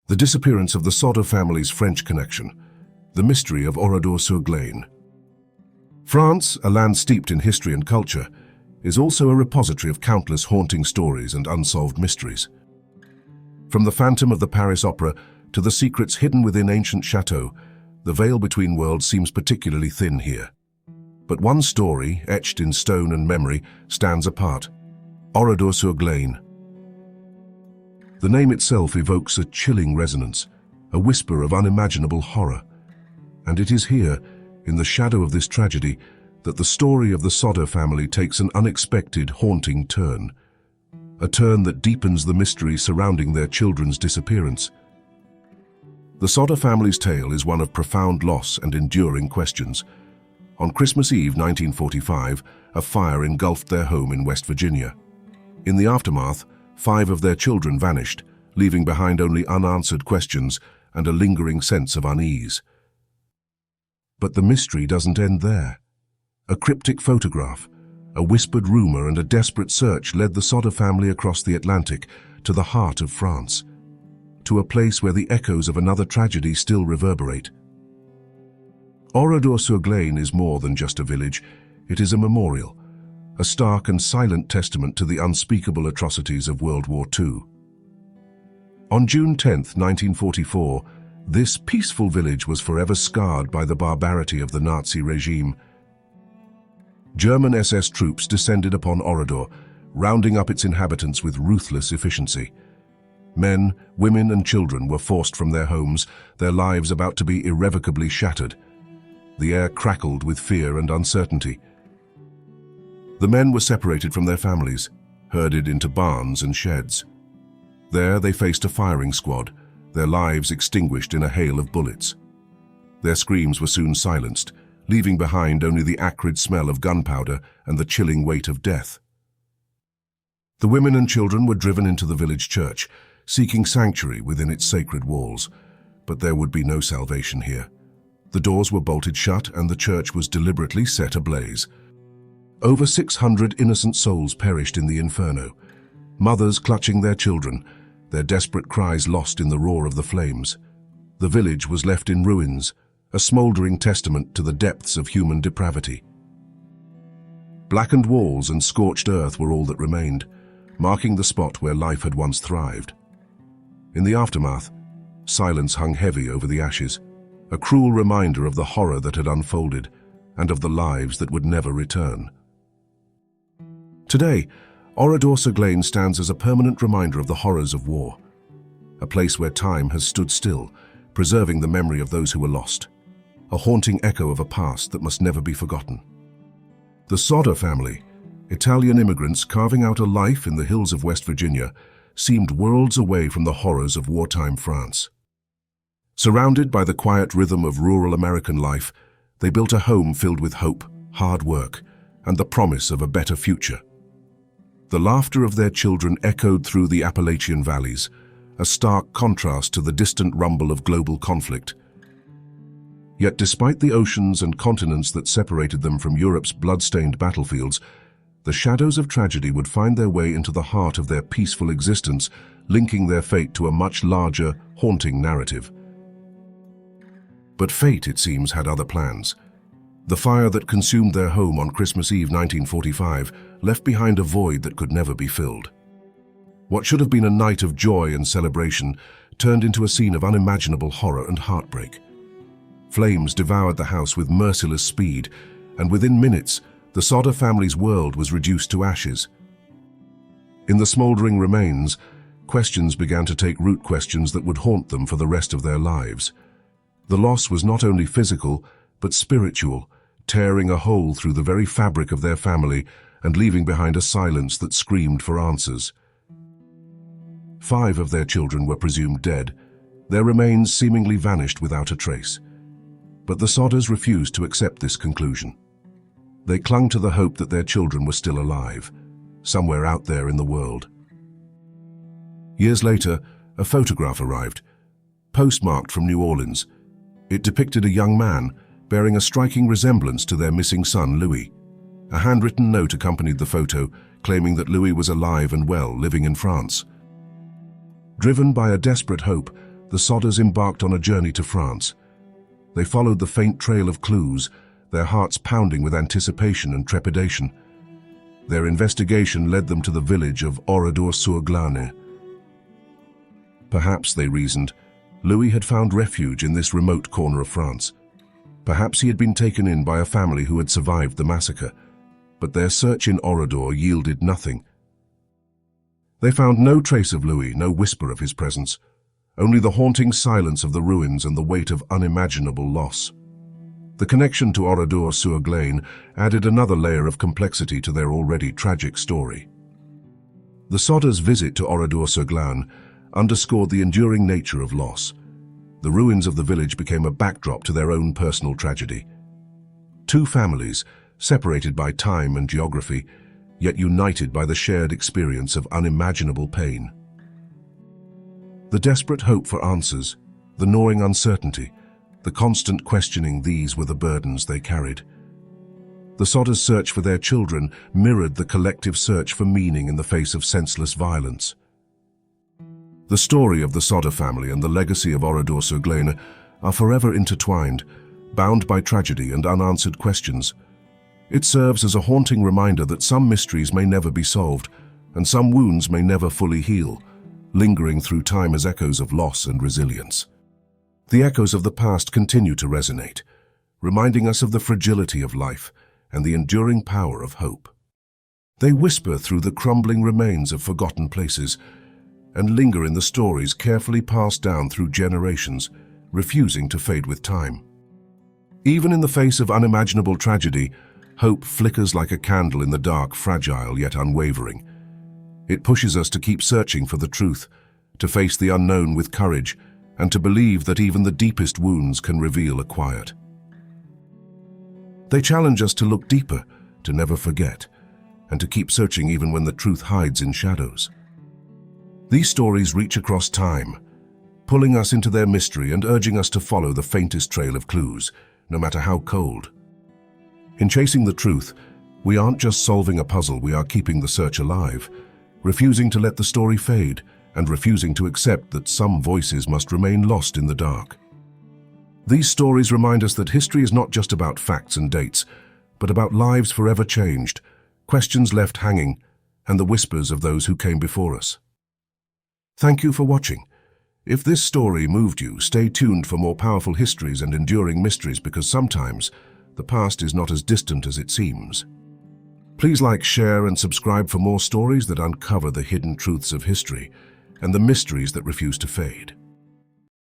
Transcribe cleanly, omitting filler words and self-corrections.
The disappearance of the Soder family's French connection, the mystery of Oradour-sur-Glane. France, a land steeped in history and culture, is also a repository of countless haunting stories and unsolved mysteries. From the phantom of the Paris Opera to the secrets hidden within ancient chateaux, the veil between worlds seems particularly thin here. But one story, etched in stone and memory, stands apart: Oradour-sur-Glane. The name itself evokes a chilling resonance, a whisper of unimaginable horror. And it is here, in the shadow of this tragedy, that the story of the Soder family takes an unexpected, haunting turn. A turn that deepens the mystery surrounding their children's disappearance. The Soder family's tale is one of profound loss and enduring questions. On Christmas Eve 1945, a fire engulfed their home in West Virginia. In the aftermath, 5 of their children vanished, leaving behind only unanswered questions and a lingering sense of unease. But the mystery doesn't end there. A cryptic photograph, a whispered rumor, and a desperate search led the Soder family across the Atlantic to the heart of France, to a place where the echoes of another tragedy still reverberate. Oradour-sur-Glane is more than just a village. It is a memorial, a stark and silent testament to the unspeakable atrocities of World War II. On June 10, 1944, this peaceful village was forever scarred by the barbarity of the Nazi regime. German SS troops descended upon Oradour, rounding up its inhabitants with ruthless efficiency. Men, women, and children were forced from their homes, their lives about to be irrevocably shattered. The air crackled with fear and uncertainty. The men were separated from their families, herded into barns and sheds. There they faced a firing squad, their lives extinguished in a hail of bullets. Their screams were soon silenced, leaving behind only the acrid smell of gunpowder and the chilling weight of death. The women and children were driven into the village church, seeking sanctuary within its sacred walls. But there would be no salvation here. The doors were bolted shut and the church was deliberately set ablaze. Over 600 innocent souls perished in the inferno, mothers clutching their children, their desperate cries lost in the roar of the flames. The village was left in ruins, a smoldering testament to the depths of human depravity. Blackened walls and scorched earth were all that remained, marking the spot where life had once thrived. In the aftermath, silence hung heavy over the ashes, a cruel reminder of the horror that had unfolded and of the lives that would never return. Today, Oradour-sur-Glane stands as a permanent reminder of the horrors of war, a place where time has stood still, preserving the memory of those who were lost, a haunting echo of a past that must never be forgotten. The Soder family, Italian immigrants carving out a life in the hills of West Virginia, seemed worlds away from the horrors of wartime France. Surrounded by the quiet rhythm of rural American life, they built a home filled with hope, hard work, and the promise of a better future. The laughter of their children echoed through the Appalachian valleys, a stark contrast to the distant rumble of global conflict. Yet despite the oceans and continents that separated them from Europe's blood-stained battlefields, the shadows of tragedy would find their way into the heart of their peaceful existence, linking their fate to a much larger, haunting narrative. But fate, it seems, had other plans. The fire that consumed their home on Christmas Eve 1945 left behind a void that could never be filled. What should have been a night of joy and celebration turned into a scene of unimaginable horror and heartbreak. Flames devoured the house with merciless speed, and within minutes, the Soder family's world was reduced to ashes. In the smoldering remains, questions began to take root, questions that would haunt them for the rest of their lives. The loss was not only physical, but spiritual, tearing a hole through the very fabric of their family and leaving behind a silence that screamed for answers. 5 of their children were presumed dead, their remains seemingly vanished without a trace. But the Soders refused to accept this conclusion. They clung to the hope that their children were still alive, somewhere out there in the world. Years later, a photograph arrived, postmarked from New Orleans. It depicted a young man bearing a striking resemblance to their missing son, Louis. A handwritten note accompanied the photo, claiming that Louis was alive and well, living in France. Driven by a desperate hope, the Soders embarked on a journey to France. They followed the faint trail of clues, their hearts pounding with anticipation and trepidation. Their investigation led them to the village of Oradour-sur-Glane. Perhaps, they reasoned, Louis had found refuge in this remote corner of France. Perhaps he had been taken in by a family who had survived the massacre. But their search in Oradour yielded nothing. They found no trace of Louis, no whisper of his presence, only the haunting silence of the ruins and the weight of unimaginable loss. The connection to Oradour-sur-Glane added another layer of complexity to their already tragic story. The Soders' visit to Oradour-sur-Glane underscored the enduring nature of loss. The ruins of the village became a backdrop to their own personal tragedy. Two families, separated by time and geography, yet united by the shared experience of unimaginable pain. The desperate hope for answers, the gnawing uncertainty, the constant questioning, these were the burdens they carried. The Soders' search for their children mirrored the collective search for meaning in the face of senseless violence. The story of the Soder family and the legacy of Oradour-sur-Glane are forever intertwined, bound by tragedy and unanswered questions. It serves as a haunting reminder that some mysteries may never be solved, and some wounds may never fully heal, lingering through time as echoes of loss and resilience. The echoes of the past continue to resonate, reminding us of the fragility of life and the enduring power of hope. They whisper through the crumbling remains of forgotten places and linger in the stories carefully passed down through generations, refusing to fade with time. Even in the face of unimaginable tragedy, hope flickers like a candle in the dark, fragile yet unwavering. It pushes us to keep searching for the truth, to face the unknown with courage, and to believe that even the deepest wounds can reveal a quiet. They challenge us to look deeper, to never forget, and to keep searching even when the truth hides in shadows. These stories reach across time, pulling us into their mystery and urging us to follow the faintest trail of clues, no matter how cold. In chasing the truth, we aren't just solving a puzzle, we are keeping the search alive, refusing to let the story fade, and refusing to accept that some voices must remain lost in the dark. These stories remind us that history is not just about facts and dates, but about lives forever changed, questions left hanging, and the whispers of those who came before us. Thank you for watching. If this story moved you, stay tuned for more powerful histories and enduring mysteries, because sometimes the past is not as distant as it seems. Please like, share, and subscribe for more stories that uncover the hidden truths of history and the mysteries that refuse to fade.